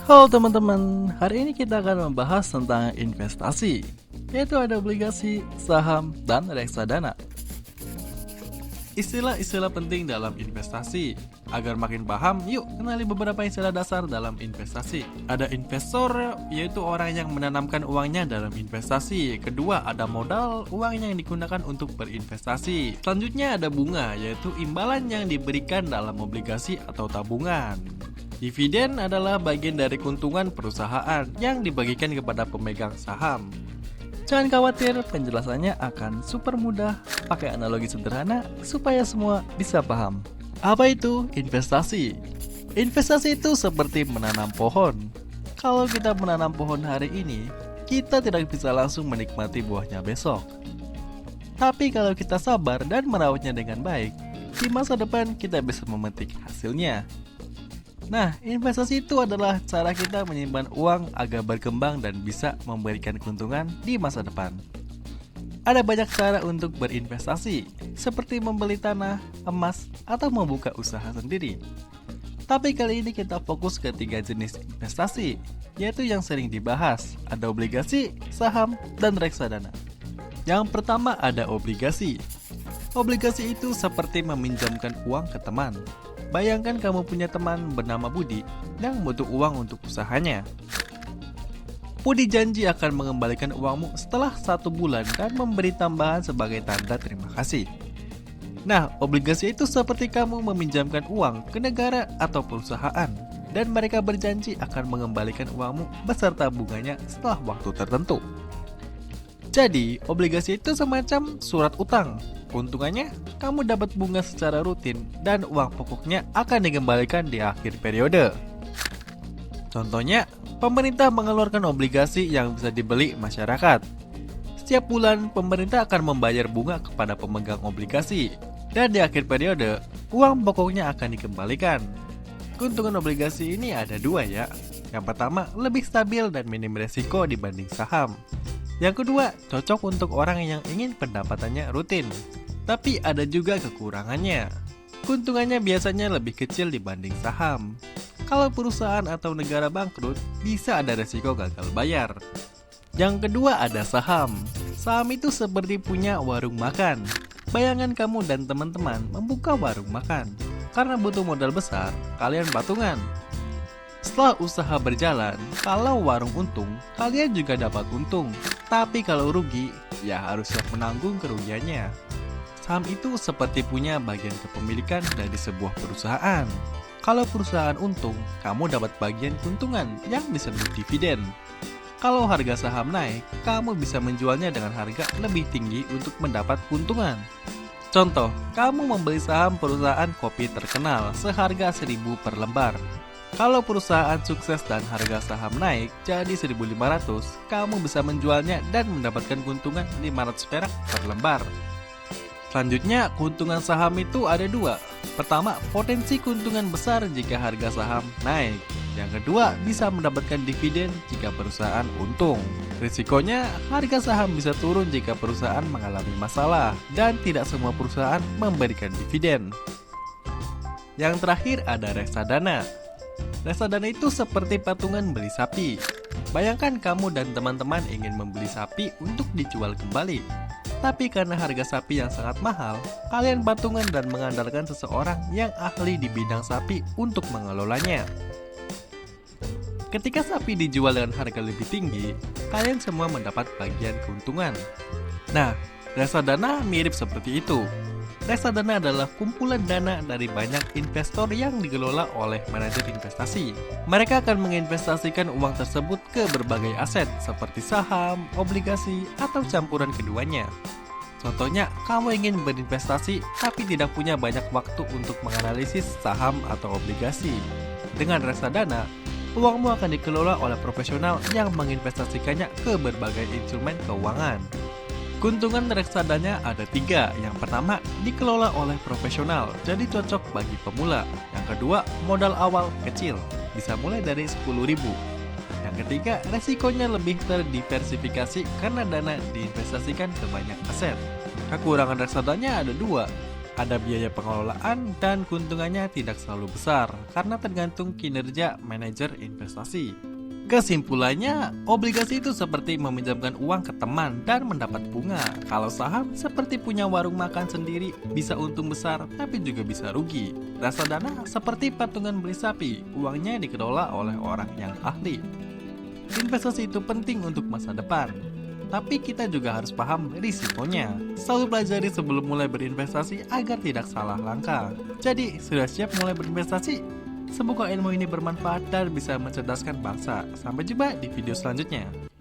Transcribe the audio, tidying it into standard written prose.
Halo teman-teman, hari ini kita akan membahas tentang investasi, yaitu ada obligasi, saham, dan reksadana. Istilah-istilah penting dalam investasi. Agar makin paham, yuk kenali beberapa istilah dasar dalam investasi. Ada investor, yaitu orang yang menanamkan uangnya dalam investasi. Kedua, ada modal, uang yang digunakan untuk berinvestasi. Selanjutnya ada bunga, yaitu imbalan yang diberikan dalam obligasi atau tabungan. Dividen adalah bagian dari keuntungan perusahaan yang dibagikan kepada pemegang saham. Jangan khawatir, penjelasannya akan super mudah, pakai analogi sederhana supaya semua bisa paham. Apa itu investasi? Investasi itu seperti menanam pohon. Kalau kita menanam pohon hari ini, kita tidak bisa langsung menikmati buahnya besok. Tapi kalau kita sabar dan merawatnya dengan baik, di masa depan kita bisa memetik hasilnya. Nah, investasi itu adalah cara kita menyimpan uang agar berkembang dan bisa memberikan keuntungan di masa depan. Ada banyak cara untuk berinvestasi, seperti membeli tanah, emas, atau membuka usaha sendiri. Tapi kali ini kita fokus ke 3 jenis investasi, yaitu yang sering dibahas, ada obligasi, saham, dan reksadana. Yang pertama ada obligasi. Obligasi itu seperti meminjamkan uang ke teman. Bayangkan kamu punya teman bernama Budi yang butuh uang untuk usahanya. Budi janji akan mengembalikan uangmu setelah 1 bulan dan memberi tambahan sebagai tanda terima kasih. Nah, obligasi itu seperti kamu meminjamkan uang ke negara atau perusahaan dan mereka berjanji akan mengembalikan uangmu beserta bunganya setelah waktu tertentu. Jadi, obligasi itu semacam surat utang. Keuntungannya, kamu dapat bunga secara rutin dan uang pokoknya akan dikembalikan di akhir periode. Contohnya, pemerintah mengeluarkan obligasi yang bisa dibeli masyarakat. Setiap bulan, pemerintah akan membayar bunga kepada pemegang obligasi. Dan di akhir periode, uang pokoknya akan dikembalikan. Keuntungan obligasi ini ada 2 ya. Yang pertama, lebih stabil dan minim resiko dibanding saham. Yang kedua, cocok untuk orang yang ingin pendapatannya rutin. Tapi ada juga kekurangannya. Keuntungannya biasanya lebih kecil dibanding saham. Kalau perusahaan atau negara bangkrut, bisa ada resiko gagal bayar. Yang kedua ada saham. Saham itu seperti punya warung makan. Bayangan kamu dan teman-teman membuka warung makan. Karena butuh modal besar, kalian patungan. Setelah usaha berjalan, kalau warung untung, kalian juga dapat untung. Tapi kalau rugi, ya harus siap menanggung kerugiannya. Saham itu seperti punya bagian kepemilikan dari sebuah perusahaan. Kalau perusahaan untung, kamu dapat bagian keuntungan yang disebut dividen. Kalau harga saham naik, kamu bisa menjualnya dengan harga lebih tinggi untuk mendapat keuntungan. Contoh, kamu membeli saham perusahaan kopi terkenal seharga 1.000 per lembar. Kalau perusahaan sukses dan harga saham naik jadi 1.500, kamu bisa menjualnya dan mendapatkan keuntungan 500 perak per lembar. Selanjutnya, keuntungan saham itu ada 2. Pertama, potensi keuntungan besar jika harga saham naik. Yang kedua, bisa mendapatkan dividen jika perusahaan untung. Risikonya, harga saham bisa turun jika perusahaan mengalami masalah dan tidak semua perusahaan memberikan dividen. Yang terakhir ada reksadana. Reksadana itu seperti patungan beli sapi. Bayangkan kamu dan teman-teman ingin membeli sapi untuk dijual kembali. Tapi karena harga sapi yang sangat mahal, kalian patungan dan mengandalkan seseorang yang ahli di bidang sapi untuk mengelolanya. Ketika sapi dijual dengan harga lebih tinggi, kalian semua mendapat bagian keuntungan. Nah, reksadana mirip seperti itu. Reksadana adalah kumpulan dana dari banyak investor yang dikelola oleh manajer investasi. Mereka akan menginvestasikan uang tersebut ke berbagai aset seperti saham, obligasi, atau campuran keduanya. Contohnya, kamu ingin berinvestasi tapi tidak punya banyak waktu untuk menganalisis saham atau obligasi. Dengan reksadana, uangmu akan dikelola oleh profesional yang menginvestasikannya ke berbagai instrumen keuangan. Keuntungan reksadana ada 3. Yang pertama, dikelola oleh profesional, jadi cocok bagi pemula. Yang kedua, modal awal kecil, bisa mulai dari 10.000. Yang ketiga, resikonya lebih terdiversifikasi karena dana diinvestasikan ke banyak aset. Kekurangan reksadana ada 2. Ada biaya pengelolaan dan keuntungannya tidak selalu besar karena tergantung kinerja manajer investasi. Kesimpulannya, obligasi itu seperti meminjamkan uang ke teman dan mendapat bunga. Kalau saham seperti punya warung makan sendiri, bisa untung besar tapi juga bisa rugi. Reksadana seperti patungan beli sapi, uangnya dikelola oleh orang yang ahli. Investasi itu penting untuk masa depan, tapi kita juga harus paham risikonya. Selalu pelajari sebelum mulai berinvestasi agar tidak salah langkah. Jadi, sudah siap mulai berinvestasi? Semoga ilmu ini bermanfaat dan bisa mencerdaskan bangsa. Sampai jumpa di video selanjutnya.